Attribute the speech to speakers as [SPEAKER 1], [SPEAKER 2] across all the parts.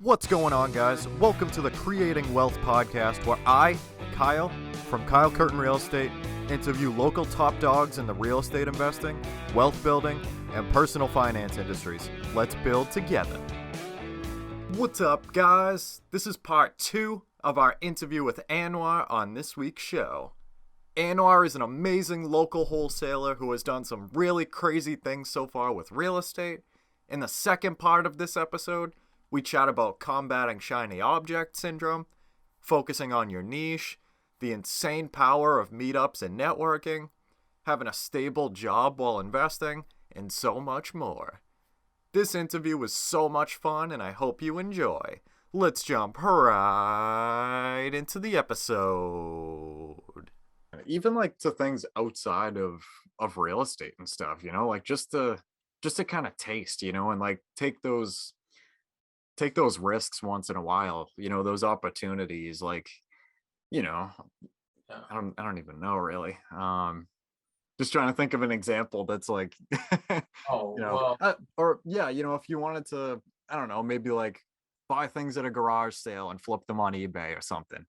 [SPEAKER 1] What's going on, guys? Welcome to the Creating Wealth Podcast, where I, Kyle, from Kyle Curtin Real Estate, interview local top dogs in the real estate investing, wealth building, and personal finance industries. Let's build together. What's up, guys? This is part 2 of our interview with Anwar on this week's show. Anwar is an amazing local wholesaler who has done some really crazy things so far with real estate. In the second part of this episode, we chat about combating shiny object syndrome, focusing on your niche, the insane power of meetups and networking, having a stable job while investing, and so much more. This interview was so much fun, and I hope you enjoy. Let's jump right into the episode. Even like to things outside of real estate and stuff, you know, like just to kind of taste, you know, and like take those risks once in a while, you know, those opportunities, like, you know, I don't even know really. Just trying to think of an example that's like, you know, you know, if you wanted to, I don't know, maybe like buy things at a garage sale and flip them on eBay or something,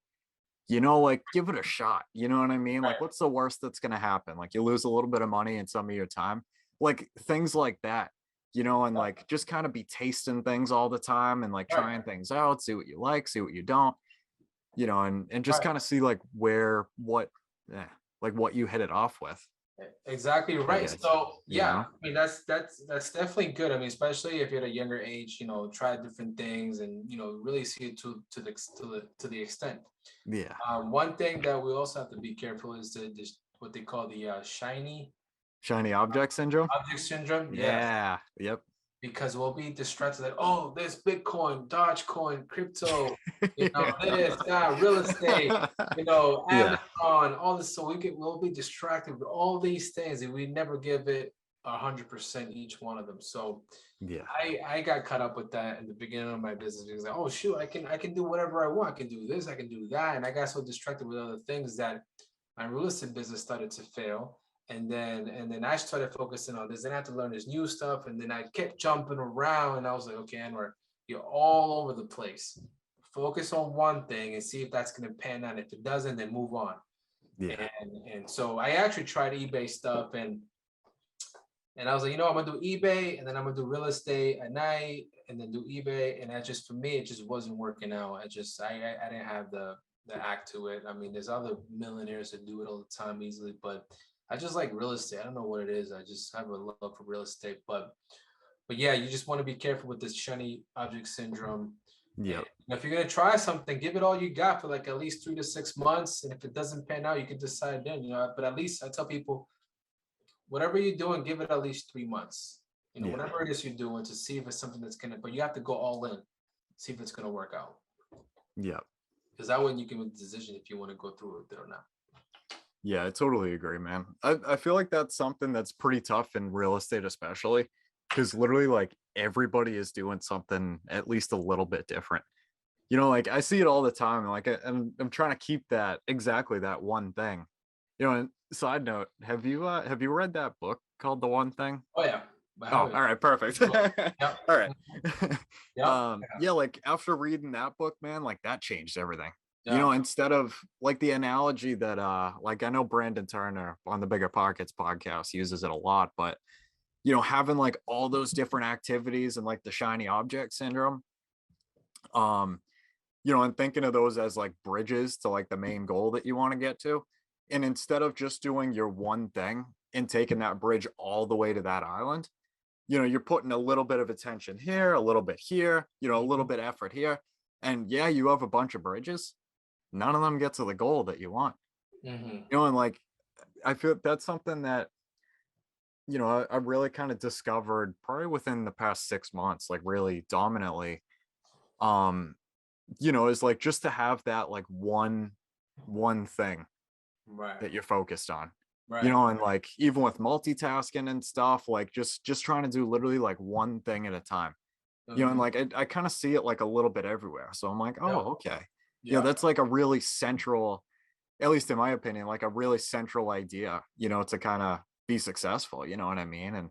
[SPEAKER 1] you know, like give it a shot. You know what I mean? Like, what's the worst that's going to happen? Like you lose a little bit of money and some of your time, like things like that. You know, and like just kind of be tasting things all the time and like trying things out, see what you like, see what you don't, you know, and just kind of see like what you hit it off with.
[SPEAKER 2] Exactly right. So yeah, I mean that's definitely good. I mean, especially if you're at a younger age, you know, try different things and you know really see it to the extent.
[SPEAKER 1] Yeah.
[SPEAKER 2] One thing that we also have to be careful is what they call the shiny
[SPEAKER 1] object syndrome.
[SPEAKER 2] Yeah.
[SPEAKER 1] Yep.
[SPEAKER 2] Because we'll be distracted like, oh, there's Bitcoin, Dogecoin, crypto, you know, this, that, real estate, you know, Amazon, all this. So we'll be distracted with all these things and we never give it 100% each one of them. So
[SPEAKER 1] yeah,
[SPEAKER 2] I got caught up with that in the beginning of my business because like, oh shoot, I can do whatever I want. I can do this, I can do that. And I got so distracted with other things that my real estate business started to fail. And then I started focusing on this. Then I had to learn this new stuff. And then I kept jumping around. And I was like, okay, Anwar, you're all over the place. Focus on one thing and see if that's going to pan out. If it doesn't, then move on.
[SPEAKER 1] Yeah.
[SPEAKER 2] And so I actually tried eBay stuff. And I was like, you know, I'm going to do eBay. And then I'm going to do real estate at night. And then do eBay. And that just, for me, it just wasn't working out. I didn't have the act to it. I mean, there's other millionaires that do it all the time easily. But I just like real estate. I don't know what it is. I just have a love for real estate. But yeah, you just want to be careful with this shiny object syndrome.
[SPEAKER 1] Yeah.
[SPEAKER 2] If you're going to try something, give it all you got for like at least 3 to 6 months. And if it doesn't pan out, you can decide then, you know, but at least I tell people, whatever you're doing, give it at least 3 months, you know, whatever it is you're doing to see if it's something that's going to, but you have to go all in, see if it's going to work out.
[SPEAKER 1] Yeah.
[SPEAKER 2] Because that way you can make a decision if you want to go through with it or not.
[SPEAKER 1] Yeah, I totally agree, man. I feel like that's something that's pretty tough in real estate, especially because literally like everybody is doing something at least a little bit different. You know, like I see it all the time. Like I'm trying to keep that one thing. You know, and side note, have you read that book called The One Thing?
[SPEAKER 2] Oh yeah.
[SPEAKER 1] All right, perfect.
[SPEAKER 2] Yep.
[SPEAKER 1] All right.
[SPEAKER 2] Yeah.
[SPEAKER 1] Like after reading that book, man, like that changed everything.
[SPEAKER 2] Yeah.
[SPEAKER 1] You know, instead of like the analogy that like I know Brandon Turner on the Biggerpockets podcast uses it a lot, but you know, having like all those different activities and like the shiny object syndrome, you know, and thinking of those as like bridges to like the main goal that you want to get to. And instead of just doing your one thing and taking that bridge all the way to that island, you know, you're putting a little bit of attention here, a little bit here, you know, a little bit of effort here. And yeah, you have a bunch of bridges. None of them get to the goal that you want. You know, and like I feel that's something that, you know, I really kind of discovered probably within the past 6 months, like really dominantly, you know, is like just to have that like one thing that you're focused on. You know, and like even with multitasking and stuff, like just trying to do literally like one thing at a time. You know, and like I kind of see it like a little bit everywhere. So I'm like, oh, okay. You know, that's like a really central, at least in my opinion, like a really central idea, you know, to kind of be successful, you know what I mean? And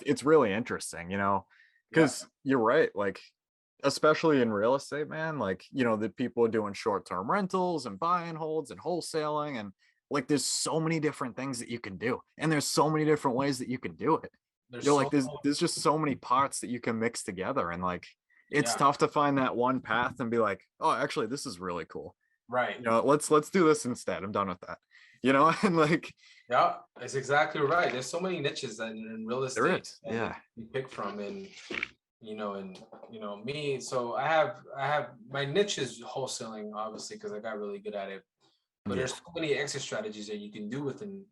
[SPEAKER 1] it's really interesting, you know, because you're right. Like especially in real estate, man, like, the people doing short-term rentals and buy and holds and wholesaling, and like there's so many different things that you can do, and there's so many different ways that you can do it.
[SPEAKER 2] There's so
[SPEAKER 1] Like there's just so many parts that you can mix together, and like it's
[SPEAKER 2] yeah,
[SPEAKER 1] tough to find that one path and be like, oh, actually this is really cool.
[SPEAKER 2] right.
[SPEAKER 1] Let's do this instead. I'm done with that. And like
[SPEAKER 2] Yeah, that's exactly right. There's so many niches in real
[SPEAKER 1] there
[SPEAKER 2] estate
[SPEAKER 1] is.
[SPEAKER 2] and
[SPEAKER 1] Yeah.
[SPEAKER 2] you pick from, and me. So I have my niche is wholesaling, obviously, because I got really good at it. But
[SPEAKER 1] Yeah.
[SPEAKER 2] there's so many exit strategies that you can do within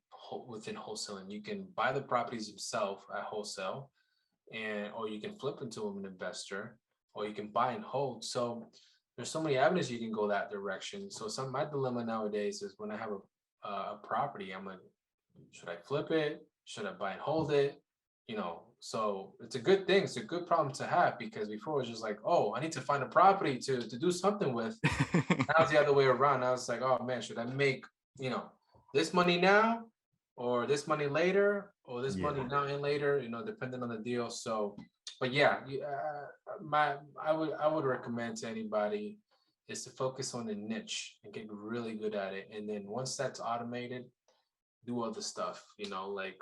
[SPEAKER 2] wholesaling. You can buy the properties yourself at wholesale, or you can flip into an investor, or you can buy and hold. So there's so many avenues you can go that direction. So my dilemma nowadays is when I have a property, I'm like, should I flip it? Should I buy and hold it? So it's a good thing. It's a good problem to have, because before it was just like, oh, I need to find a property to do something with. Now it's the other way around. Now it's like, oh man, should I make, this money now, or this money later, or this money
[SPEAKER 1] Yeah.
[SPEAKER 2] now and later, depending on the deal. So, but yeah, I would recommend to anybody is to focus on the niche and get really good at it. And then once that's automated, do other stuff, like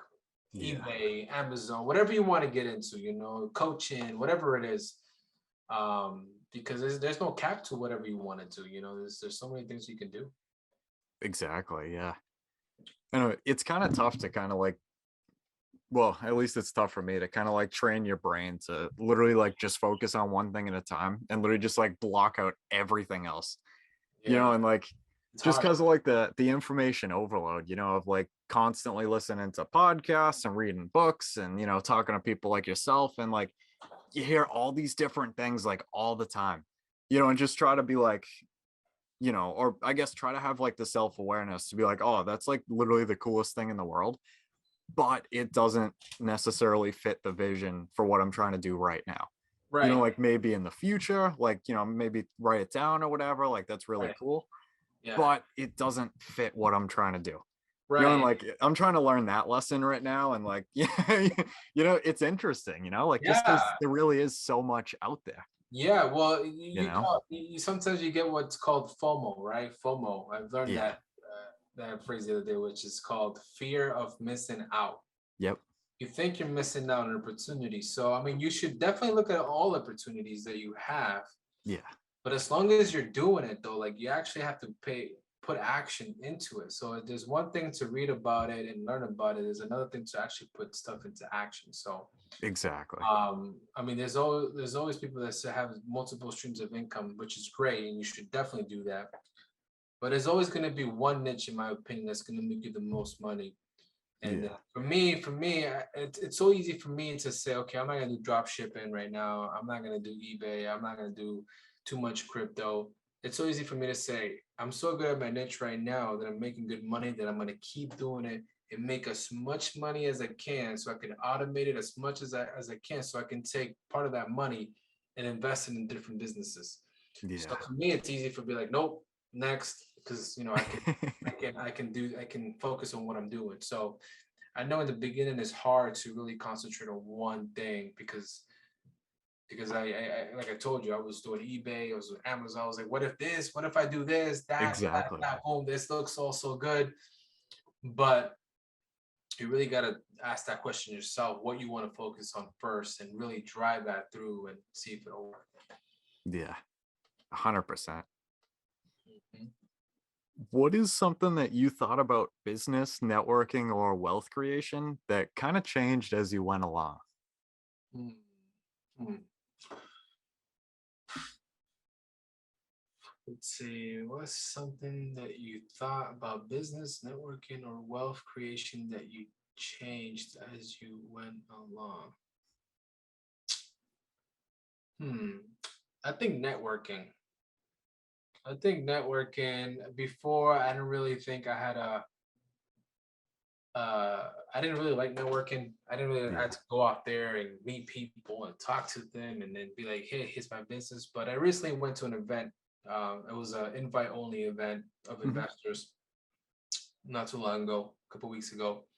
[SPEAKER 1] Yeah.
[SPEAKER 2] eBay, Amazon, whatever you want to get into, coaching, whatever it is. Because there's no cap to whatever you want to do. There's so many things you can do.
[SPEAKER 1] Exactly. Yeah. I know it's kind of tough to kind of like, well, at least it's tough for me to kind of like train your brain to literally like just focus on one thing at a time and literally just like block out everything else,
[SPEAKER 2] Yeah,
[SPEAKER 1] and like
[SPEAKER 2] it's
[SPEAKER 1] just
[SPEAKER 2] hard.
[SPEAKER 1] because of like the information overload, of like constantly listening to podcasts and reading books and, talking to people like yourself, and like you hear all these different things like all the time, and just try to be like, or I guess try to have like the self-awareness to be like, oh, that's like literally the coolest thing in the world, but it doesn't necessarily fit the vision for what I'm trying to do right now.
[SPEAKER 2] Right.
[SPEAKER 1] Like maybe in the future, like, maybe write it down or whatever, like that's really
[SPEAKER 2] Right.
[SPEAKER 1] cool,
[SPEAKER 2] Yeah.
[SPEAKER 1] but it doesn't fit what I'm trying to do. And
[SPEAKER 2] Right.
[SPEAKER 1] like I'm trying to learn that lesson right now, and like yeah, it's interesting, like just
[SPEAKER 2] Yeah.
[SPEAKER 1] because there really is so much out there,
[SPEAKER 2] Yeah. Well,
[SPEAKER 1] you know.
[SPEAKER 2] sometimes you get what's called FOMO, right? FOMO. I've learned
[SPEAKER 1] Yeah.
[SPEAKER 2] that phrase the other day, which is called fear of missing out.
[SPEAKER 1] Yep.
[SPEAKER 2] You think you're missing out on opportunity. So, I mean, you should definitely look at all opportunities that you have.
[SPEAKER 1] Yeah.
[SPEAKER 2] But as long as you're doing it, though, like you actually have to put action into it. So there's one thing to read about it and learn about it. There's another thing to actually put stuff into action. So,
[SPEAKER 1] Exactly.
[SPEAKER 2] I mean, there's always people that have multiple streams of income, which is great, and you should definitely do that. But there's always going to be one niche, in my opinion, that's going to make you the most money. And
[SPEAKER 1] Yeah.
[SPEAKER 2] for me, it's so easy for me to say, okay, I'm not gonna do drop shipping right now. I'm not gonna do eBay. I'm not gonna do too much crypto. It's so easy for me to say, I'm so good at my niche right now that I'm making good money that I'm gonna keep doing it and make as much money as I can, so I can automate it as much as I can, so I can take part of that money and invest it in different businesses. So
[SPEAKER 1] Yeah.
[SPEAKER 2] for me, it's easy for me like, nope, next, because I can focus on what I'm doing. So I know in the beginning it's hard to really concentrate on one thing, because I like I told you, I was doing eBay, I was with Amazon. I was like, what if this? What if I do this,
[SPEAKER 1] Exactly.
[SPEAKER 2] that? Boom, this looks all so good. But you really got to ask that question yourself, what you want to focus on first, and really drive that through and see if it'll work.
[SPEAKER 1] Yeah. 100%.
[SPEAKER 2] Mhm.
[SPEAKER 1] What is something that you thought about business, networking, or wealth creation that kind of changed as you went along?
[SPEAKER 2] Hmm. Hmm. Let's see, what's something that you thought about business, networking, or wealth creation that you changed as you went along? Hmm. I think networking. I think networking before, I didn't really think I had I didn't really like networking. I didn't really
[SPEAKER 1] Yeah.
[SPEAKER 2] have to go out there and meet people and talk to them and then be like, hey, here's my business. But I recently went to an event. It was an invite only event of
[SPEAKER 1] Mhm.
[SPEAKER 2] investors not too long ago, a couple weeks ago.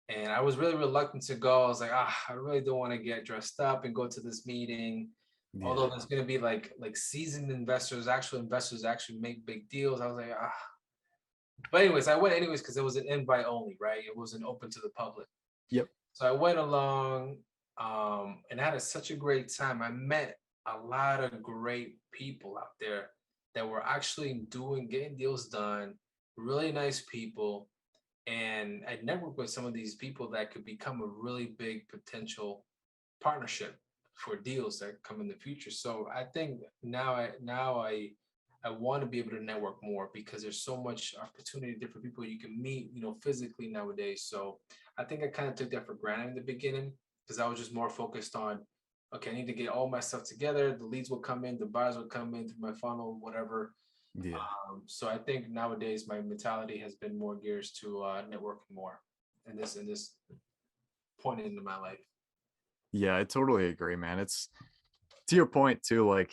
[SPEAKER 2] And I was really reluctant to go. I was like, I really don't want to get dressed up and go to this meeting. Although there's going to be like seasoned investors, actual investors actually make big deals. I was like, ah. But anyways, I went anyways because it was an invite only, right? It wasn't open to the public.
[SPEAKER 1] Yep.
[SPEAKER 2] So I went along and I had such a great time. I met a lot of great people out there that were actually getting deals done, really nice people. And I networked with some of these people that could become a really big potential partnership for deals that come in the future. So I think now I want to be able to network more because there's so much opportunity, different people you can meet, physically nowadays. So I think I kind of took that for granted in the beginning because I was just more focused on, okay, I need to get all my stuff together. The leads will come in, the buyers will come in through my funnel, whatever.
[SPEAKER 1] Yeah.
[SPEAKER 2] So I think nowadays my mentality has been more geared to networking more in this point into my life.
[SPEAKER 1] Yeah, I totally agree, man. It's to your point too, like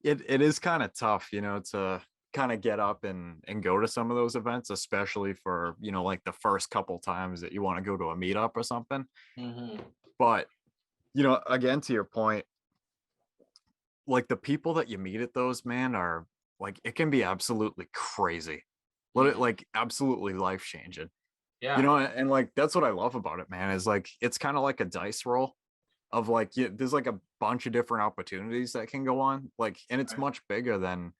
[SPEAKER 1] it is kind of tough, to kind of get up and go to some of those events, especially for, like the first couple times that you want to go to a meetup or something.
[SPEAKER 2] Mm-hmm.
[SPEAKER 1] But, again, to your point, like the people that you meet at those, man, are like, it can be absolutely crazy. Like absolutely life changing.
[SPEAKER 2] Yeah.
[SPEAKER 1] And like that's what I love about it, man, is like it's kind of like a dice roll of like there's like a bunch of different opportunities that can go on, like, and it's much bigger than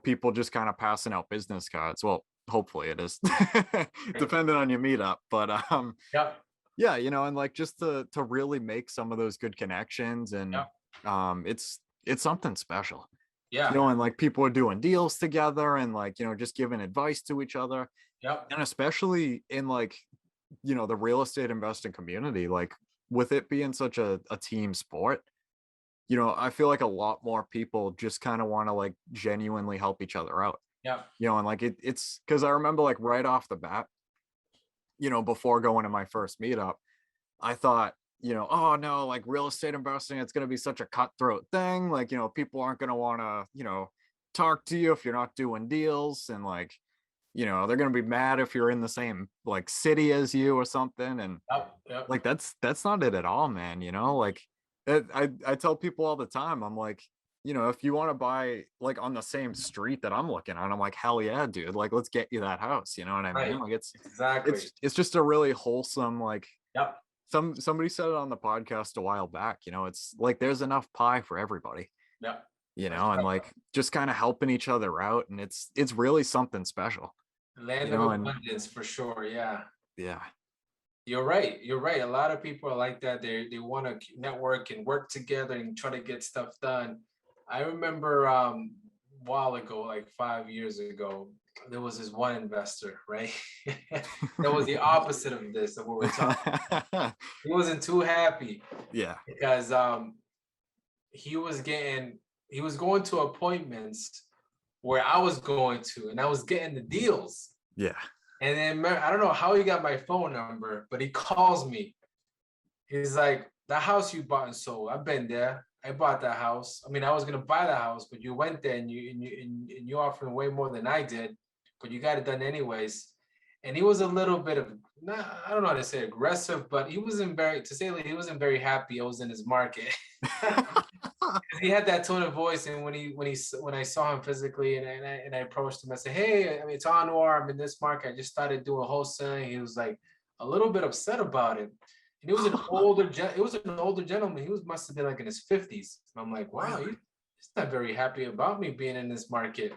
[SPEAKER 1] people just kind of passing out business cards. Well, hopefully it is depending on your meetup, but yeah, and like just to really make some of those good connections, and it's something special. And like people are doing deals together and like just giving advice to each other. And especially in like the real estate investing community, like with it being such a team sport, I feel like a lot more people just kind of want to like genuinely help each other out. And like it's because I remember like right off the bat, before going to my first meetup, I thought, oh no, like real estate investing, it's going to be such a cutthroat thing. Like, people aren't going to want to, talk to you if you're not doing deals. And like, they're going to be mad if you're in the same like city as you or something. And like, that's not it at all, man. Like I tell people all the time, I'm like, if you want to buy like on the same street that I'm looking on, I'm like, hell yeah, dude. Like, let's get you that house. You know what I mean? Like it's just a really wholesome, like, somebody said it on the podcast a while back, it's like there's enough pie for everybody. And like just kind of helping each other out, and it's really something special.
[SPEAKER 2] Land of abundance for sure. Yeah. You're right. A lot of people are like that. They want to network and work together and try to get stuff done. I remember a while ago, like 5 years ago, there was this one investor, right? That was the opposite of this, of what we're talking about. He wasn't too happy. Because he was going to appointments where I was going to, and I was getting the deals. And then I don't know how he got my phone number, but he calls me. He's like, "The house you bought and sold, I've been there. I bought that house. I mean, I was gonna buy the house, but you went there and you offered way more than I did, but you got it done anyways." And he was a little bit of, I don't know how to say aggressive, but he wasn't he wasn't very happy I was in his market. He had that tone of voice, and when I saw him physically and I approached him, I said, "Hey, I mean, it's Anwar. I'm in this market. I just started doing wholesaling." He was like a little bit upset about it, and he was an older gentleman. He must have been like in his 50s. And I'm like, wow, he's not very happy about me being in this market.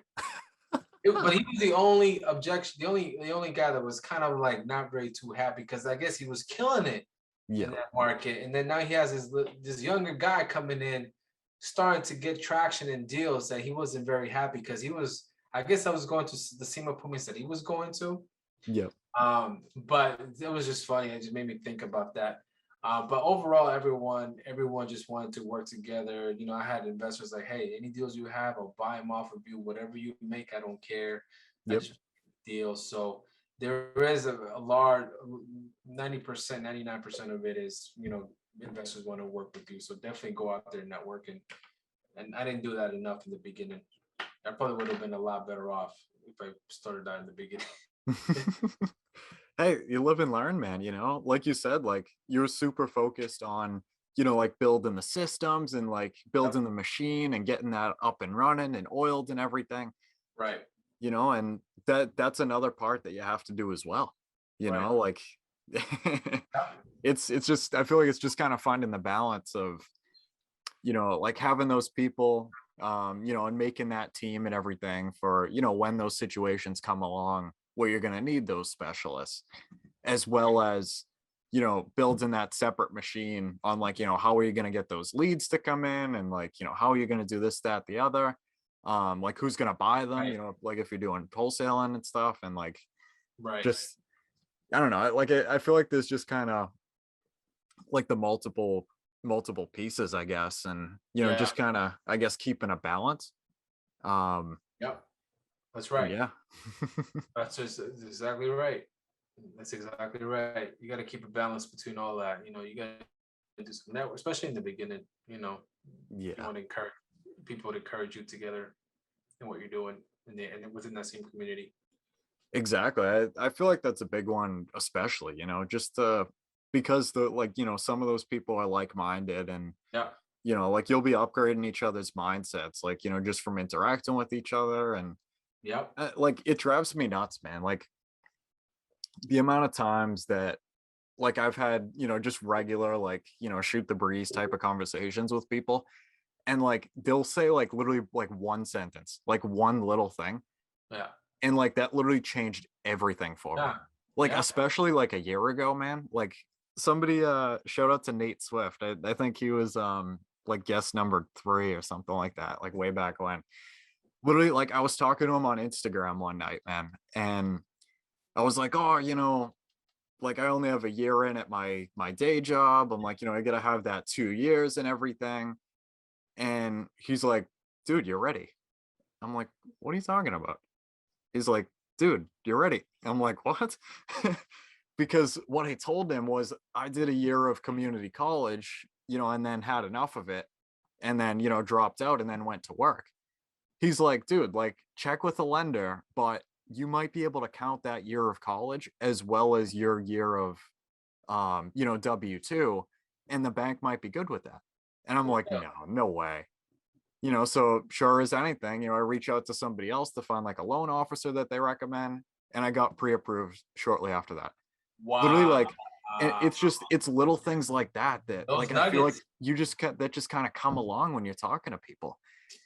[SPEAKER 2] But he was the only objection, the only guy that was kind of like not very too happy, because I guess he was killing it in that market, and then now he has this younger guy coming in, starting to get traction in deals that he wasn't very happy because I guess I was going to the same appointments that he was going to. But it was just funny. It just made me think about that. But overall, everyone just wanted to work together. I had investors like, "Hey, any deals you have, I'll buy them off of you. Whatever you make, I don't care. That's just deals." So there is a large 90%, 99% of it is, investors want to work with you. So definitely go out there and network. And I didn't do that enough in the beginning. I probably would have been a lot better off if I started that in the beginning.
[SPEAKER 1] Hey, you live and learn, man. Like you said, like you're super focused on like building the systems and like
[SPEAKER 2] Yep.
[SPEAKER 1] building the machine and getting that up and running and oiled and everything,
[SPEAKER 2] Right.
[SPEAKER 1] and that's another part that you have to do as well,
[SPEAKER 2] Right.
[SPEAKER 1] like
[SPEAKER 2] Yep.
[SPEAKER 1] it's just, I feel like it's just kind of finding the balance of, like having those people, and making that team and everything for, when those situations come along where you're going to need those specialists, as well as, building that separate machine on like, how are you going to get those leads to come in and like, how are you going to do this, that, the other, like who's going to buy them,
[SPEAKER 2] Right.
[SPEAKER 1] like if you're doing wholesaling and stuff and like
[SPEAKER 2] Right.
[SPEAKER 1] just, I don't know, like I feel like there's just kind of like the multiple pieces, I guess, and
[SPEAKER 2] Yeah.
[SPEAKER 1] just kind of, I guess, keeping a balance. Um,
[SPEAKER 2] Yep. That's
[SPEAKER 1] and
[SPEAKER 2] right.
[SPEAKER 1] yeah.
[SPEAKER 2] That's exactly right. That's exactly right. You got to keep a balance between all that. You got to do some network, especially in the beginning. You
[SPEAKER 1] Yeah,
[SPEAKER 2] want to encourage people to encourage you together in what you're doing and within that same community.
[SPEAKER 1] exactly. I feel like that's a big one, especially, just because the like, some of those people are like-minded and,
[SPEAKER 2] Yeah.
[SPEAKER 1] like you'll be upgrading each other's mindsets, like, just from interacting with each other. And
[SPEAKER 2] Yep.
[SPEAKER 1] like it drives me nuts, man. Like the amount of times that like I've had, just regular, like, shoot the breeze type of conversations with people. And like they'll say like literally like one sentence, like one little thing.
[SPEAKER 2] Yeah.
[SPEAKER 1] And like that literally changed everything for me.
[SPEAKER 2] Yeah.
[SPEAKER 1] Like,
[SPEAKER 2] Yeah.
[SPEAKER 1] especially like a year ago, man. Like somebody shout out to Nate Swift. I think he was like guest number 3 or something like that, like way back when. Literally, like I was talking to him on Instagram one night, man, and I was like, oh, like I only have a year in at my day job. I'm like, I gotta have that 2 years and everything. And he's like, dude, you're ready. I'm like, what are you talking about? He's like, dude, you're ready. I'm like, what? Because what I told him was I did a year of community college, and then had enough of it and then, dropped out and then went to work. He's like, dude, like check with a lender, but you might be able to count that year of college as well as your year of W2, and the bank might be good with that. And I'm like,
[SPEAKER 2] Yeah.
[SPEAKER 1] no way. So sure as anything, I reach out to somebody else to find like a loan officer that they recommend, and I got pre-approved shortly after that. Literally,
[SPEAKER 2] Wow.
[SPEAKER 1] like, and it's little things like that that
[SPEAKER 2] Those
[SPEAKER 1] like I feel like
[SPEAKER 2] nuggets.
[SPEAKER 1] that just kind of come along when you're talking to people,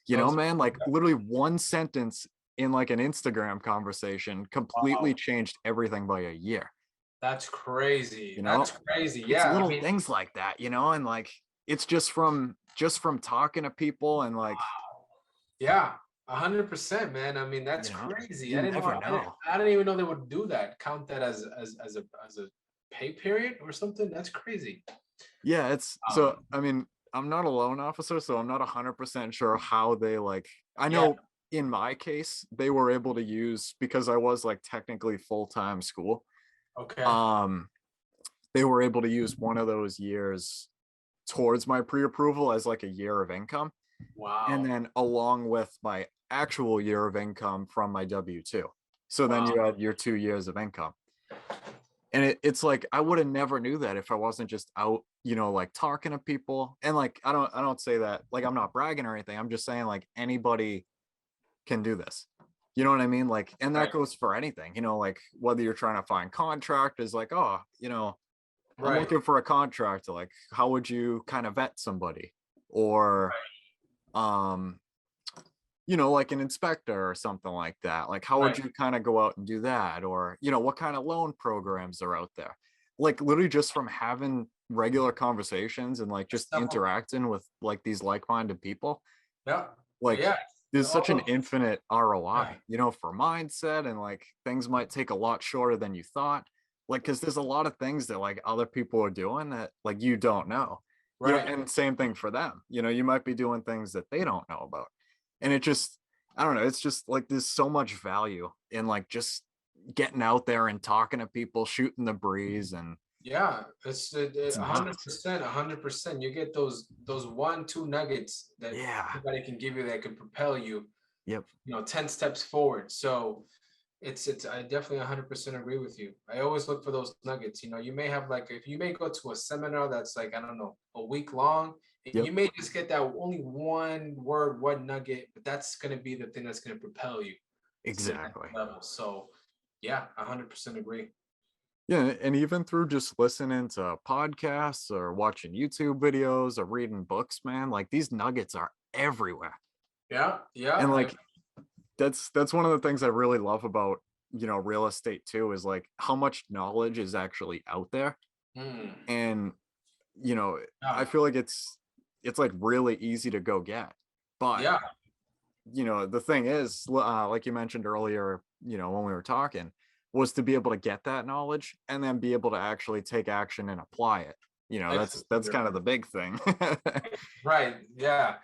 [SPEAKER 2] Those.
[SPEAKER 1] man. Like literally one sentence in like an Instagram conversation completely
[SPEAKER 2] Wow.
[SPEAKER 1] changed everything by a year.
[SPEAKER 2] That's crazy.
[SPEAKER 1] You know,
[SPEAKER 2] That's crazy.
[SPEAKER 1] it's
[SPEAKER 2] Yeah. I
[SPEAKER 1] little
[SPEAKER 2] mean,
[SPEAKER 1] things like that, and like it's just from talking to people and like,
[SPEAKER 2] yeah, 100%, man. I mean, that's
[SPEAKER 1] you know,
[SPEAKER 2] crazy.
[SPEAKER 1] you
[SPEAKER 2] I didn't know.
[SPEAKER 1] never know.
[SPEAKER 2] I didn't even know they would do that. Count that as a pay period or something. That's crazy.
[SPEAKER 1] Yeah, it's
[SPEAKER 2] Um,
[SPEAKER 1] so I mean, I'm not a loan officer, so I'm not 100% sure how they like, I
[SPEAKER 2] yeah.
[SPEAKER 1] know in my case, they were able to use, because I was like technically full-time school.
[SPEAKER 2] Okay.
[SPEAKER 1] Um, they were able to use one of those years towards my pre-approval as like a year of income. And
[SPEAKER 2] Wow.
[SPEAKER 1] then along with my actual year of income from my W2. So then
[SPEAKER 2] Wow.
[SPEAKER 1] you had your 2 years of income. And it's like I would have never knew that if I wasn't just out, like talking to people. And like I don't say that like I'm not bragging or anything. I'm just saying like anybody can do this. You know what I mean? Like, and that
[SPEAKER 2] Right.
[SPEAKER 1] goes for anything, like whether you're trying to find contractors, like, oh, I'm
[SPEAKER 2] Right.
[SPEAKER 1] looking for a contractor. Like, how would you kind of vet somebody? Or um like an inspector or something like that. Like, how would
[SPEAKER 2] Right.
[SPEAKER 1] you kind of go out and do that? Or, what kind of loan programs are out there? Like, literally just from having regular conversations and like just
[SPEAKER 2] Stuff.
[SPEAKER 1] interacting with like these like-minded people,
[SPEAKER 2] Yeah.
[SPEAKER 1] like
[SPEAKER 2] Yeah.
[SPEAKER 1] there's such an
[SPEAKER 2] Oh,
[SPEAKER 1] infinite
[SPEAKER 2] yeah.
[SPEAKER 1] ROI, for mindset, and like things might take a lot shorter than you thought. Like, because there's a lot of things that like other people are doing that like you don't know,
[SPEAKER 2] Right.
[SPEAKER 1] and same thing for them. You might be doing things that they don't know about. And it just, I don't know, it's just like there's so much value in like just getting out there and talking to people, shooting the breeze, and
[SPEAKER 2] Yeah, it's
[SPEAKER 1] it's
[SPEAKER 2] a hundred
[SPEAKER 1] nuts.
[SPEAKER 2] percent, 100%. You get those 1, 2 nuggets that
[SPEAKER 1] Yeah.
[SPEAKER 2] anybody can give you that could propel you,
[SPEAKER 1] Yep.
[SPEAKER 2] 10 steps forward. So It's I definitely 100% agree with you. I always look for those nuggets. You know, you may have like, if you may go to a seminar that's like, I don't know, a week long, and
[SPEAKER 1] Yep.
[SPEAKER 2] you may just get that only one word, one nugget, but that's going to be the thing that's going to propel you to the next
[SPEAKER 1] Exactly.
[SPEAKER 2] level. So yeah, 100% agree.
[SPEAKER 1] Yeah, and even through just listening to podcasts or watching YouTube videos or reading books, man, like these nuggets are everywhere.
[SPEAKER 2] Yeah, yeah,
[SPEAKER 1] And like that's one of the things I really love about, real estate too, is like how much knowledge is actually out there.
[SPEAKER 2] mm,
[SPEAKER 1] And you know, I
[SPEAKER 2] yeah,
[SPEAKER 1] feel like it's like really easy to go get. But
[SPEAKER 2] yeah,
[SPEAKER 1] the thing is, like you mentioned earlier, when we were talking, was to be able to get that knowledge and then be able to actually take action and apply it. That's kind of the big thing.
[SPEAKER 2] right, yeah,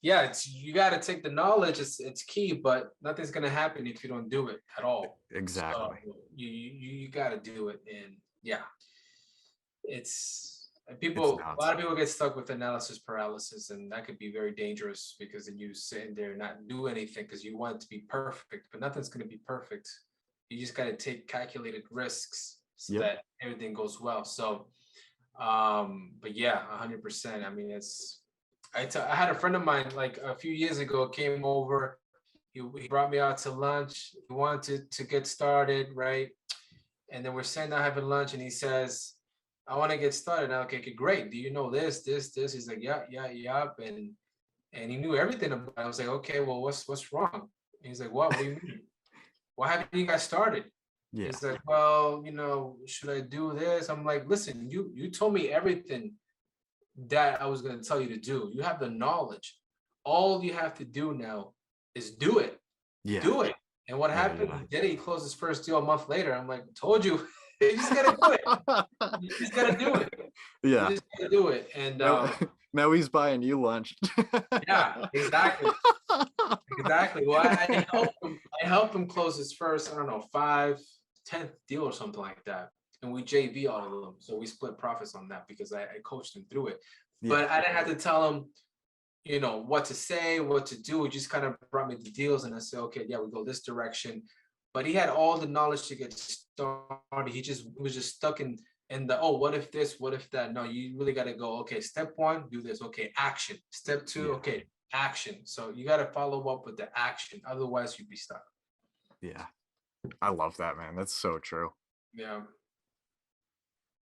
[SPEAKER 2] yeah. It's, you got to take the knowledge. It's key, but nothing's gonna happen if you don't do it at all. So
[SPEAKER 1] Exactly.
[SPEAKER 2] you got to do it, and yeah, it's
[SPEAKER 1] It's
[SPEAKER 2] a lot
[SPEAKER 1] nuts.
[SPEAKER 2] of people get stuck with analysis paralysis, and that could be very dangerous because then you sit in there and not do anything because you want it to be perfect, but nothing's going to be perfect. You just got to take calculated risks so
[SPEAKER 1] Yep.
[SPEAKER 2] that everything goes well. So but yeah, 100%. I mean, I had a friend of mine like a few years ago came over. He brought me out to lunch. He wanted to get started, right? And then we're sitting down having lunch, and he says, "I want to get started." And I'm like, okay, great. Do you know this, this, this? He's like, yeah, yeah, yeah. And he knew everything about it. I was like, okay, well, what's wrong? And he's like, what do you mean? Why haven't you guys started?
[SPEAKER 1] Yeah.
[SPEAKER 2] He's like, well, should I do this? I'm like, listen, you told me everything that I was going to tell you to do. You have the knowledge. All you have to do now is do it.
[SPEAKER 1] Yeah.
[SPEAKER 2] Do it. And what
[SPEAKER 1] Yeah.
[SPEAKER 2] happened?
[SPEAKER 1] Yeah.
[SPEAKER 2] He did it. He closed his first deal a month later. I'm like, told you. You just gotta do it. You just gotta do it. You
[SPEAKER 1] Yeah.
[SPEAKER 2] just gotta do it. And
[SPEAKER 1] Now, now he's buying you lunch.
[SPEAKER 2] yeah, exactly. Exactly. Well, I helped him. I helped him close his first, I don't know, 10th deal or something like that. And we JV all of them. So we split profits on that because I coached him through it.
[SPEAKER 1] Yeah.
[SPEAKER 2] But I didn't have to tell him, what to say, what to do. He just kind of brought me the deals and I said, okay, yeah, we go this direction. But he had all the knowledge to get started. He was just stuck in the, oh, what if this, what if that? No, you really got to go, okay, step one, do this. Okay, action. Step two,
[SPEAKER 1] Yeah.
[SPEAKER 2] okay, action. So you got to follow up with the action. Otherwise, you'd be stuck.
[SPEAKER 1] Yeah. I love that, man. That's so true.
[SPEAKER 2] Yeah.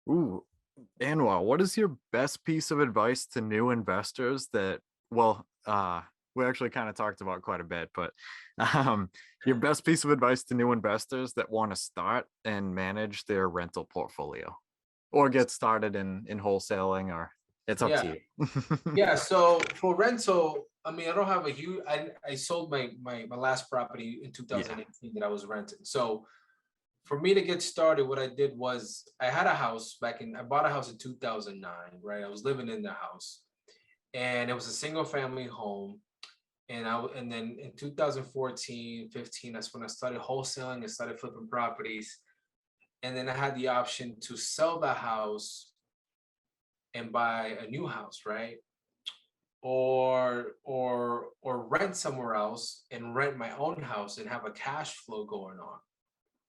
[SPEAKER 1] Ooh, Anwar, what is your best piece of advice to new investors that, well, we actually kind of talked about quite a bit, but your best piece of advice to new investors that want to start and manage their rental portfolio or get started in wholesaling, or it's up
[SPEAKER 2] Yeah.
[SPEAKER 1] to you.
[SPEAKER 2] Yeah. So for rental, I mean, I don't have a huge, I sold my last property in
[SPEAKER 1] Yeah.
[SPEAKER 2] 2018 that I was renting. So for me to get started, what I did was I had a house I bought a house in 2009, right? I was living in the house and it was a single family home. And then in 2014, 15, that's when I started wholesaling and started flipping properties. And then I had the option to sell the house and buy a new house, right? Or rent somewhere else and rent my own house and have a cash flow going on.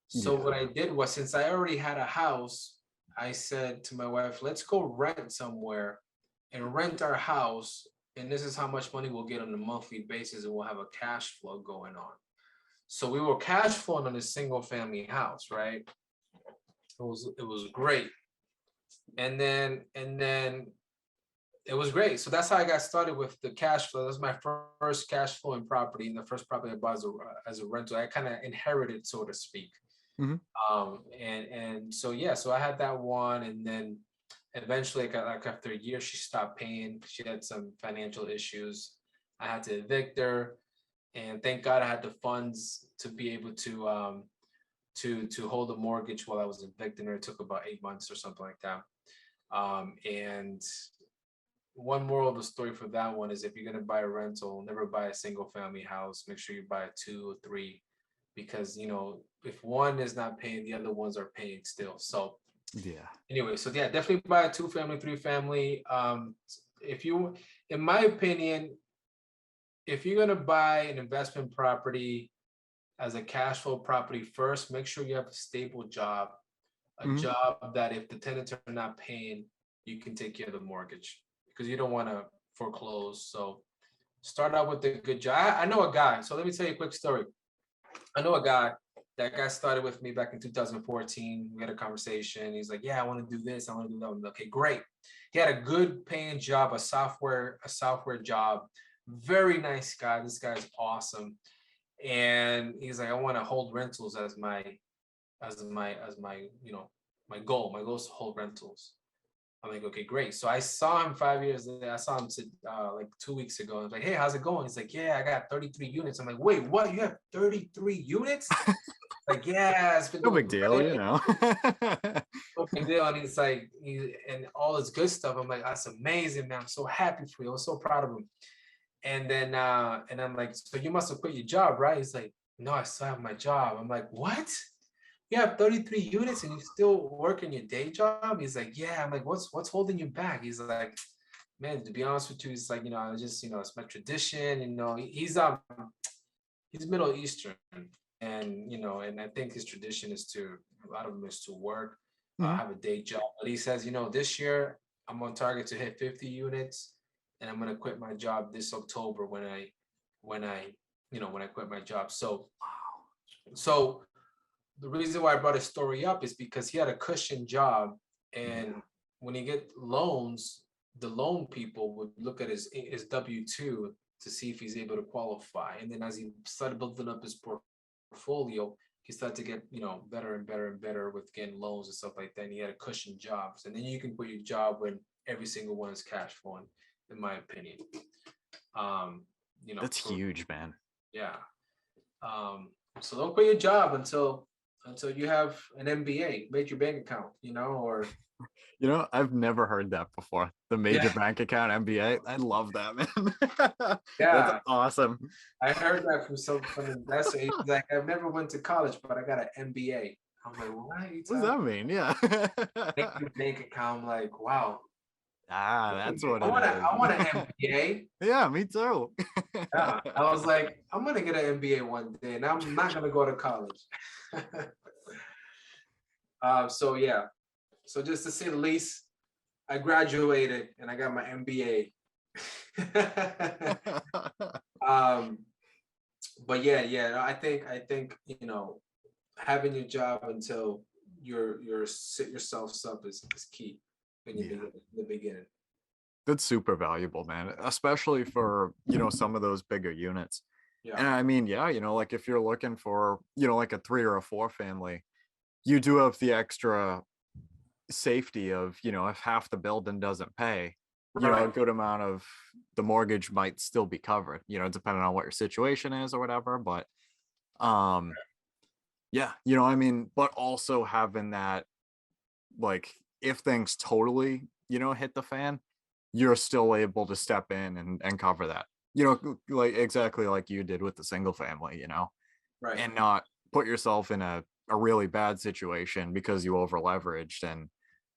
[SPEAKER 2] So
[SPEAKER 1] Yeah.
[SPEAKER 2] what I did was, since I already had a house, I said to my wife, let's go rent somewhere and rent our house. And this is how much money we'll get on a monthly basis, and we'll have a cash flow going on. So we were cash flowing on a single family house, right? It was great. And then it was great. So that's how I got started with the cash flow. That was my first cash flowing property, and the first property I bought as a rental. I kind of inherited, so to speak.
[SPEAKER 1] Mhm.
[SPEAKER 2] And so yeah, so I had that one, and then eventually, like after a year, she stopped paying. She had some financial issues. I had to evict her, and thank God I had the funds to be able to hold a mortgage while I was evicting her. It took about 8 months or something like that. And one moral of the story for that one is, if you're gonna buy a rental, never buy a single family house. Make sure you buy a 2 or 3, because if one is not paying, the other ones are paying still. So
[SPEAKER 1] Yeah.
[SPEAKER 2] anyway, so yeah, definitely buy a 2-family, 3-family. If you, in my opinion, if you're gonna buy an investment property, as a cash flow property first, make sure you have a stable job, a
[SPEAKER 1] Mhm.
[SPEAKER 2] job that if the tenants are not paying, you can take care of the mortgage because you don't want to foreclose. So start out with a good job. I know a guy. So let me tell you a quick story. I know a guy. That guy started with me back in 2014. We had a conversation. He's like, "Yeah, I want to do this. I want to do that." I'm like, okay, great. He had a good paying job, a software job. Very nice guy. This guy's awesome. And he's like, "I want to hold rentals as my my goal. My goal is to hold rentals." I'm like, okay, great. So I saw him 5 years later. I saw him like 2 weeks ago. I was like, "Hey, how's it going?" He's like, "Yeah, I got 33 units." I'm like, "Wait, what? You have 33 units?" Like, "Yeah, it's been
[SPEAKER 1] No
[SPEAKER 2] doing
[SPEAKER 1] big deal,
[SPEAKER 2] great."
[SPEAKER 1] you know.
[SPEAKER 2] No big deal. And he's like, and all this good stuff. I'm like, "That's amazing, man. I'm so happy for you. I'm so proud of him." And then, and I'm like, "So you must have quit your job, right?" He's like, "No, I still have my job." I'm like, "What? You have 33 units and you still work in your day job?" He's like, "Yeah." I'm like, "What's holding you back?" He's like, "Man, to be honest with you, it's like, I just, it's my tradition." And, he's Middle Eastern, and, and I think his tradition is a lot of them is to work,
[SPEAKER 1] Mhm.
[SPEAKER 2] have a day job. But he says, this year I'm on target to hit 50 units, and I'm gonna quit my job this October when I quit my job. So the reason why I brought his story up is because he had a cushion job, and
[SPEAKER 1] Yeah.
[SPEAKER 2] when he get loans, the loan people would look at his W-2 to see if he's able to qualify. And then as he started building up his portfolio, he started to get, better and better and better with getting loans and stuff like that. And he had a cushion jobs. And then you can quit your job when every single one is cash flowing, in my opinion. Um,
[SPEAKER 1] That's
[SPEAKER 2] for
[SPEAKER 1] huge, man.
[SPEAKER 2] yeah. So don't quit your job until you have an MBA, major bank account, or
[SPEAKER 1] I've never heard that before. The major
[SPEAKER 2] yeah,
[SPEAKER 1] bank account MBA. I love that, man. That's
[SPEAKER 2] yeah.
[SPEAKER 1] awesome.
[SPEAKER 2] I heard that from an investor. He's like, "I've never went to college, but I got an MBA." I'm like, "What are you
[SPEAKER 1] What does
[SPEAKER 2] talking
[SPEAKER 1] that mean? Yeah.
[SPEAKER 2] major bank account?" I'm like, "Wow,
[SPEAKER 1] That's what
[SPEAKER 2] I
[SPEAKER 1] it
[SPEAKER 2] want to,
[SPEAKER 1] is.
[SPEAKER 2] I want an MBA."
[SPEAKER 1] Yeah, me too.
[SPEAKER 2] Yeah, I was like, "I'm gonna get an MBA one day, and I'm not gonna go to college." So yeah, so just to say the least, I graduated and I got my MBA. um, but yeah, no, I think having your job until you're set yourself up is key when you
[SPEAKER 1] Yeah.
[SPEAKER 2] begin in the beginning.
[SPEAKER 1] That's super valuable, man, especially for, some of those bigger units.
[SPEAKER 2] Yeah,
[SPEAKER 1] And I mean, yeah, like if you're looking for, like a 3 or a 4 family, you do have the extra safety of, if half the building doesn't pay, a
[SPEAKER 2] right.
[SPEAKER 1] good amount of the mortgage might still be covered, depending on what your situation is or whatever. But um yeah, I mean, but also having that, like, if things totally, hit the fan, you're still able to step in and cover that. Like exactly like you did with the single family,
[SPEAKER 2] Right,
[SPEAKER 1] and not put yourself in a really bad situation because you over leveraged and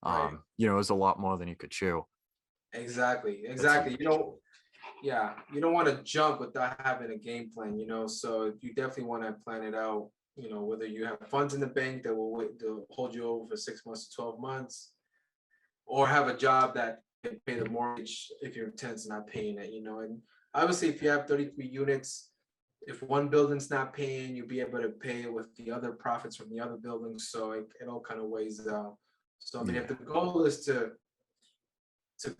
[SPEAKER 2] right.
[SPEAKER 1] it was a lot more than you could chew.
[SPEAKER 2] Exactly,
[SPEAKER 1] That's
[SPEAKER 2] exactly.
[SPEAKER 1] huge.
[SPEAKER 2] Yeah, you don't want to jump without having a game plan, so you definitely want to plan it out, whether you have funds in the bank that will wait to hold you over for 6 months to 12 months, or have a job that can pay the mortgage if your tenant's not paying it, and obviously if you have 33 units, if one building's not paying, you'll be able to pay it with the other profits from the other buildings, so it all kind of weighs out. So I mean, if
[SPEAKER 1] Yeah.
[SPEAKER 2] the goal is to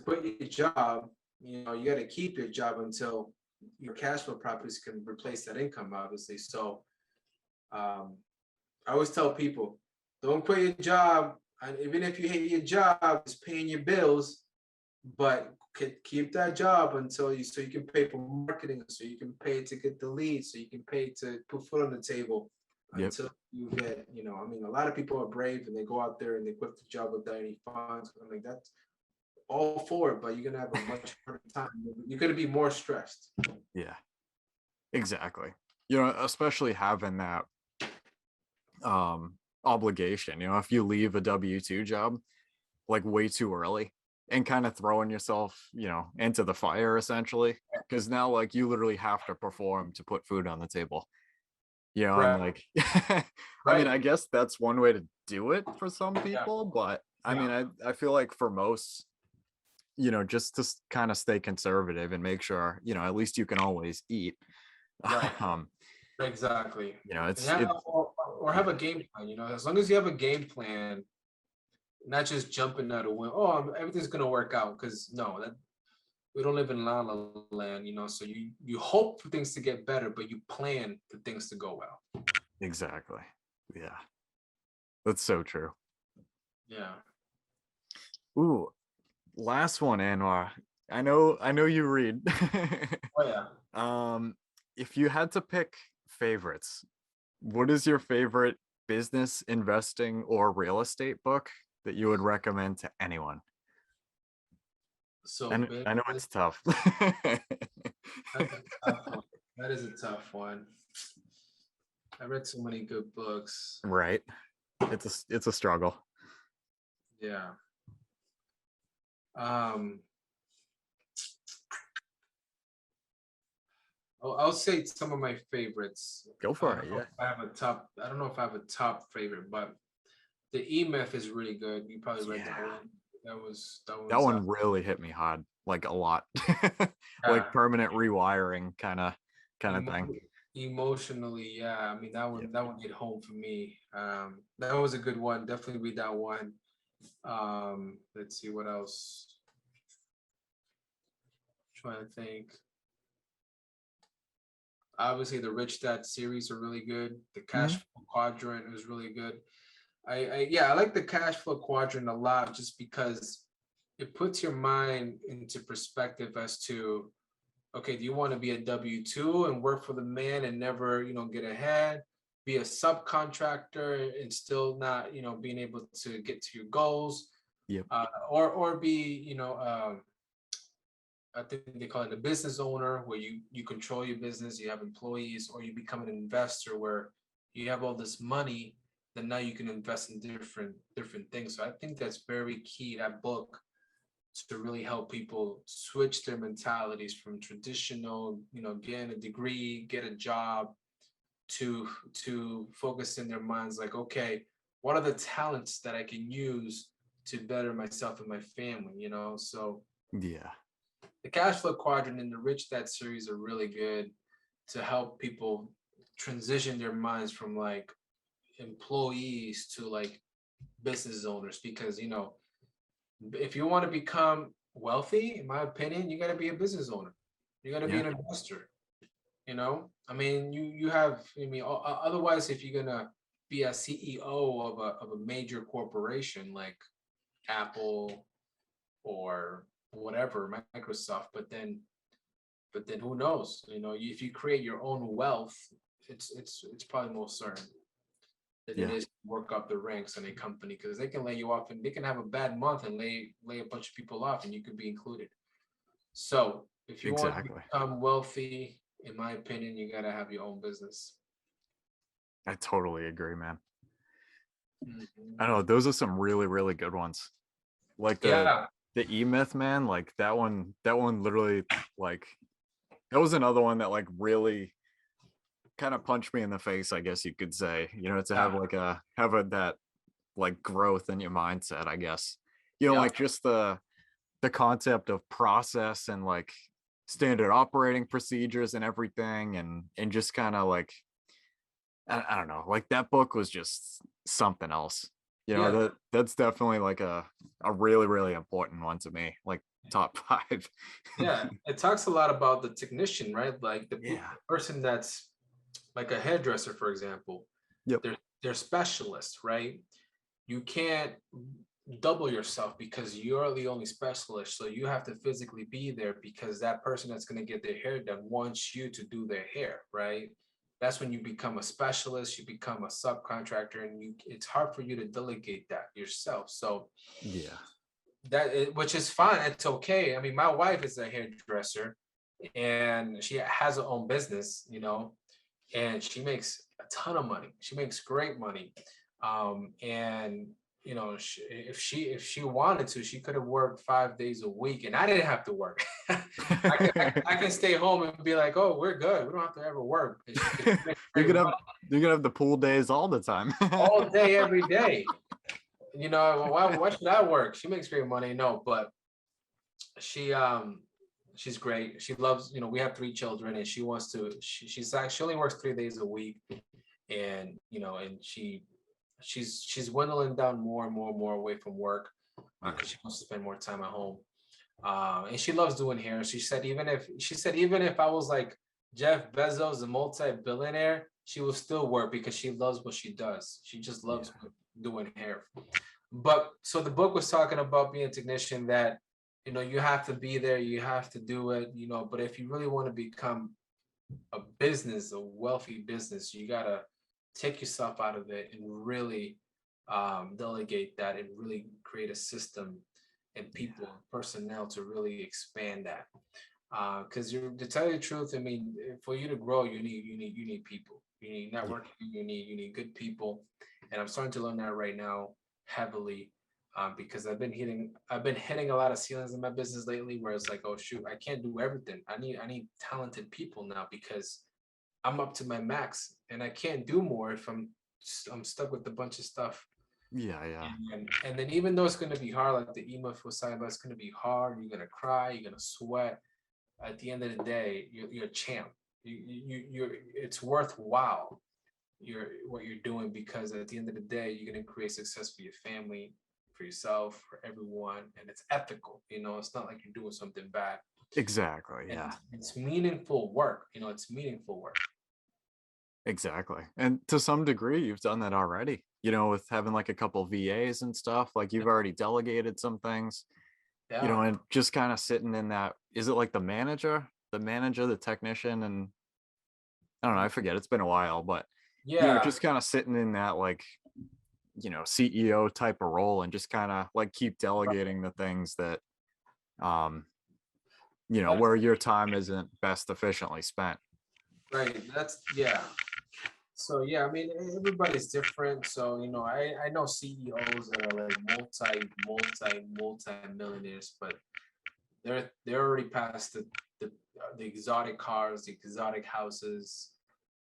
[SPEAKER 2] quit your job, you got to keep your job until your cash flow properties can replace that income, obviously. So um, I always tell people, don't quit your job. And even if you hate your job, it's paying your bills, but keep that job so you can pay for marketing, so you can pay to get the leads, so you can pay to put food on the table
[SPEAKER 1] Yep.
[SPEAKER 2] until you get, I mean, a lot of people are brave and they go out there and they quit the job without any funds. I'm like, that's all for it, but you're gonna have a much harder time. You're gonna be more stressed.
[SPEAKER 1] Yeah. Exactly. Especially having that obligation, if you leave a W2 job like way too early and kind of throwing yourself, into the fire essentially, because now like you literally have to perform to put food on the table. You know, and
[SPEAKER 2] Right.
[SPEAKER 1] like, I mean,
[SPEAKER 2] Right.
[SPEAKER 1] I guess that's one way to do it for some
[SPEAKER 2] Yeah.
[SPEAKER 1] people, but I mean,
[SPEAKER 2] Yeah.
[SPEAKER 1] I feel like for most, you know, just to kind of stay conservative and make sure, you know, at least you can always eat.
[SPEAKER 2] Right.
[SPEAKER 1] Um,
[SPEAKER 2] Exactly.
[SPEAKER 1] you know,
[SPEAKER 2] And
[SPEAKER 1] it,
[SPEAKER 2] or have a
[SPEAKER 1] yeah,
[SPEAKER 2] game plan, as long as you have a game plan, not just jumping out of win. Oh, everything's gonna work out, because no, that we don't live in La La Land, So you hope for things to get better, but you plan for things to go well.
[SPEAKER 1] exactly. Yeah, that's so true.
[SPEAKER 2] Yeah.
[SPEAKER 1] Ooh, last one, Anwar. I know you read.
[SPEAKER 2] Oh yeah.
[SPEAKER 1] um, if you had to pick favorites, what is your favorite business, investing, or real estate book that you would recommend to anyone?
[SPEAKER 2] So
[SPEAKER 1] And I know
[SPEAKER 2] business,
[SPEAKER 1] it's tough.
[SPEAKER 2] that's a tough one. That is a tough one. I read so many good books.
[SPEAKER 1] Right. It's a struggle.
[SPEAKER 2] Yeah. Um, I'll say some of my favorites.
[SPEAKER 1] Go
[SPEAKER 2] I
[SPEAKER 1] for
[SPEAKER 2] don't
[SPEAKER 1] it.
[SPEAKER 2] know
[SPEAKER 1] Yeah.
[SPEAKER 2] if I have a top. I don't know if I have a top favorite, but the E Myth is really good. You probably read that
[SPEAKER 1] Yeah.
[SPEAKER 2] one. That
[SPEAKER 1] That
[SPEAKER 2] one's
[SPEAKER 1] one really hit me hard, like a lot. Like
[SPEAKER 2] yeah.
[SPEAKER 1] permanent rewiring kind of thing.
[SPEAKER 2] Emo- Emotionally, yeah. I mean
[SPEAKER 1] Yep.
[SPEAKER 2] that one hit home for me. That was a good one. Definitely read that one. Let's see what else. Trying to think. Obviously, the Rich Dad series are really good. The Cash
[SPEAKER 1] Mhm.
[SPEAKER 2] Flow Quadrant was really good. Yeah, I like the Cash Flow Quadrant a lot, just because it puts your mind into perspective as to, okay, do you want to be a W-2 and work for the man and never, get ahead, be a subcontractor and still not, being able to get to your goals,
[SPEAKER 1] Yep.
[SPEAKER 2] or be, I think they call it a business owner, where you control your business, you have employees, or you become an investor where you have all this money that now you can invest in different things. So I think that's very key, that book, to really help people switch their mentalities from traditional, getting a degree, get a job, to focus in their minds like, okay, what are the talents that I can use to better myself and my family, So
[SPEAKER 1] Yeah.
[SPEAKER 2] the Cash Flow Quadrant and the Rich Dad series are really good to help people transition their minds from like employees to like business owners, because if you want to become wealthy, in my opinion, you got to be a business owner. You got to be
[SPEAKER 1] Yeah.
[SPEAKER 2] an investor. I mean, you have. I mean, otherwise, if you're gonna be a CEO of a major corporation like Apple or whatever, Microsoft, but then who knows? If you create your own wealth, it's probably more certain than it
[SPEAKER 1] Yeah.
[SPEAKER 2] is to work up the ranks in a company, because they can lay you off and they can have a bad month and lay a bunch of people off and you could be included. So if you want to
[SPEAKER 1] Exactly.
[SPEAKER 2] become wealthy, in my opinion, you gotta have your own business.
[SPEAKER 1] I totally agree, man.
[SPEAKER 2] Mhm.
[SPEAKER 1] I don't know. Those are some really, really good ones. Like
[SPEAKER 2] Yeah,
[SPEAKER 1] the E Myth, man. Like that one literally, like that was another one that like really kind of punched me in the face, I guess you could say. You know, to have
[SPEAKER 2] yeah,
[SPEAKER 1] like have a that like growth in your mindset, I guess. You know,
[SPEAKER 2] yeah,
[SPEAKER 1] like just the concept of process and like standard operating procedures and everything, and just kind of like I don't know, like that book was just something else. You know,
[SPEAKER 2] yeah,
[SPEAKER 1] that's definitely like a really, really important one to me, like top five.
[SPEAKER 2] yeah. It talks a lot about the technician, right? Like the
[SPEAKER 1] Yeah.
[SPEAKER 2] person that's like a hairdresser, for example.
[SPEAKER 1] Yep.
[SPEAKER 2] They're specialists, right? You can't double yourself because you're the only specialist. So you have to physically be there because that person that's going to get their hair done wants you to do their hair, right? That's when you become a specialist, you become a subcontractor, and it's hard for you to delegate that yourself. So
[SPEAKER 1] Yeah.
[SPEAKER 2] which is fine. It's okay. I mean, my wife is a hairdresser and she has her own business, and she makes a ton of money. She makes great money. And you know, if she wanted to, she could have worked 5 days a week, and I didn't have to work. I can stay home and be like, oh, we're good. We don't have to ever work. And she could make
[SPEAKER 1] You
[SPEAKER 2] great
[SPEAKER 1] could have
[SPEAKER 2] money
[SPEAKER 1] you could have the pool days all the time.
[SPEAKER 2] all day, every day. You know, why should I work? She makes great money. No, but she she's great. She loves, you know, we have 3 children, and she wants to. She only works 3 days a week, and you know, and she's dwindling down more and more and more away from work because she wants to spend more time at home. And she loves doing hair. She said even if I was like Jeff Bezos, a multi-billionaire, she will still work because she loves what she does. She just loves doing hair. But so the book was talking about being a technician, that you know you have to be there, you have to do it, you know. But if you really want to become a wealthy business, you gotta take yourself out of it and really delegate that and really create a system and people and personnel to really expand that. Because to tell you the truth, I mean, for you to grow, you need people. You need networking. You need good people, and I'm starting to learn that right now heavily. Because I've been hitting a lot of ceilings in my business lately, where it's like, oh shoot, I can't do everything. I need talented people now because I'm up to my max, and I can't do more if I'm stuck with a bunch of stuff.
[SPEAKER 1] Yeah.
[SPEAKER 2] And then even though it's going to be hard, like the email was saying, but it's going to be hard. You're going to cry. You're going to sweat. At the end of the day, you're a champ. It's worthwhile. What you're doing, because at the end of the day, you're going to create success for your family, for yourself, for everyone, and it's ethical. You know, it's not like you're doing something bad.
[SPEAKER 1] Exactly.
[SPEAKER 2] And
[SPEAKER 1] Yeah.
[SPEAKER 2] it's meaningful work. You know, it's meaningful work.
[SPEAKER 1] Exactly. And to some degree, you've done that already, you know, with having like a couple VAs and stuff. Like you've already delegated some things, you know,
[SPEAKER 2] Yeah.
[SPEAKER 1] and just kind of sitting in that. Is it like the manager, the technician? And I don't know, I forget. It's been a while, but, you know,
[SPEAKER 2] Yeah.
[SPEAKER 1] just kind of sitting in that, like, you know, CEO type of role, and just kind of like keep delegating the things that, um, you know, where your time isn't best efficiently spent.
[SPEAKER 2] Right. Yeah. So yeah, I mean, everybody's different. So you know, I know CEOs that are like multi millionaires, but they're already past the exotic cars, the exotic houses,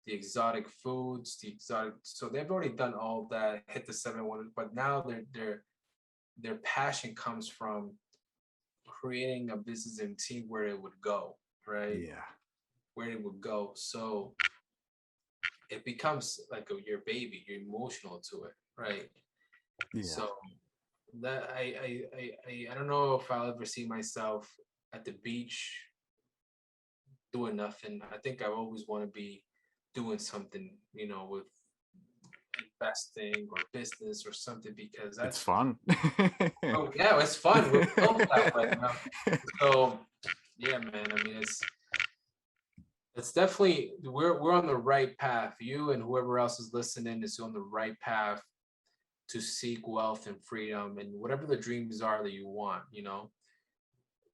[SPEAKER 2] the exotic foods, the exotic. So they've already done all that, hit the 7-1, but now their passion comes from creating a business and team where it would go, right?
[SPEAKER 1] Yeah.
[SPEAKER 2] Where it would go. So it becomes like your baby. You're emotional to it, right?
[SPEAKER 1] Yeah.
[SPEAKER 2] So that I don't know if I'll ever see myself at the beach doing nothing. I think I always want to be doing something, you know, with investing or business or something, because
[SPEAKER 1] It's
[SPEAKER 2] that's
[SPEAKER 1] fun.
[SPEAKER 2] oh yeah, it's fun. We're built that way, you know? So yeah, man. I mean, it's definitely we're on the right path. You and whoever else is listening is on the right path to seek wealth and freedom and whatever the dreams are that you want. You know,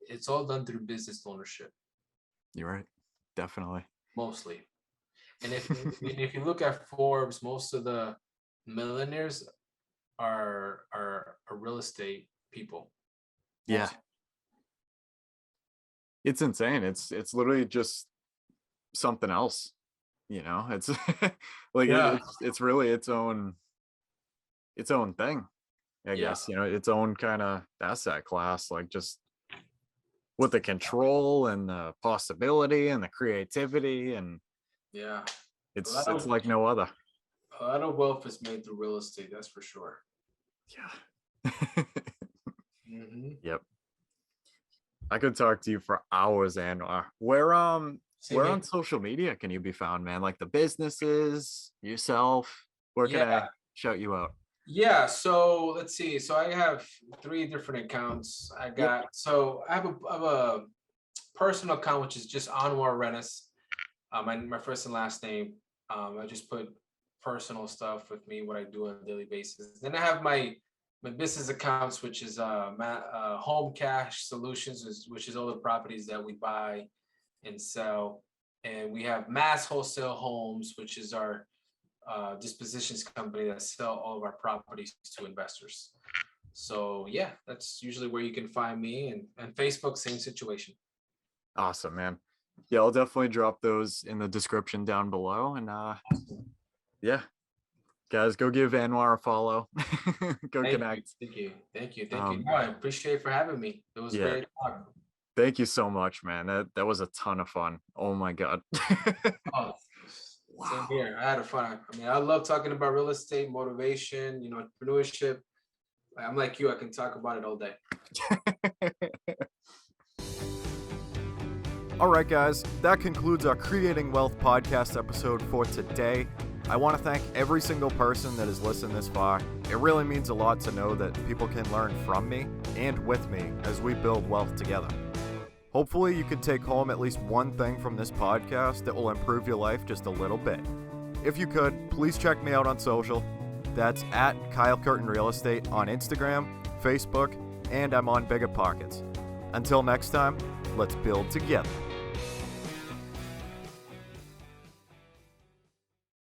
[SPEAKER 2] it's all done through business ownership.
[SPEAKER 1] You're right. Definitely.
[SPEAKER 2] Mostly. And if you look at Forbes, most of the millionaires are real estate people.
[SPEAKER 1] Yeah.
[SPEAKER 2] Most.
[SPEAKER 1] It's insane. It's literally just something else, you know. It's like
[SPEAKER 2] Yeah.
[SPEAKER 1] it's really its own thing, I
[SPEAKER 2] Yeah.
[SPEAKER 1] guess, you know, its own kind of asset class, like just with the control and the possibility and the creativity, and
[SPEAKER 2] Yeah.
[SPEAKER 1] it's like no other.
[SPEAKER 2] A lot of wealth is made through real estate, that's for sure.
[SPEAKER 1] Yeah.
[SPEAKER 2] Mm-hmm.
[SPEAKER 1] Yep. I could talk to you for hours, Anwar. Where on social media can you be found, man? Like the businesses, yourself. Where can I shout you out?
[SPEAKER 2] Yeah, so let's see. So I have 3 different accounts. I have a personal account, which is just Anwar Rennis, my first and last name. I just put personal stuff with me, what I do on a daily basis. Then I have my business accounts, which is Home Cash Solutions, which is all the properties that we buy and sell. And we have Mass Wholesale Homes, which is our dispositions company that sell all of our properties to investors. So yeah, that's usually where you can find me, and Facebook, same situation.
[SPEAKER 1] Awesome, man. Yeah, I'll definitely drop those in the description down below. And yeah, guys, go give Anwar a follow. Go connect.
[SPEAKER 2] Thank you. No, I appreciate for having me. It was great talk.
[SPEAKER 1] Thank you so much, man. That was a ton of fun. Oh my God.
[SPEAKER 2] Oh, same here. I had a fun. I mean, I love talking about real estate, motivation, entrepreneurship. I'm like you, I can talk about it all day.
[SPEAKER 1] All right, guys, that concludes our Creating Wealth podcast episode for today. I want to thank every single person that has listened this far. It really means a lot to know that people can learn from me and with me as we build wealth together. Hopefully, you can take home at least one thing from this podcast that will improve your life just a little bit. If you could, please check me out on social. That's at Kyle Curtin Real Estate on Instagram, Facebook, and I'm on Biggerpockets. Until next time, let's build together.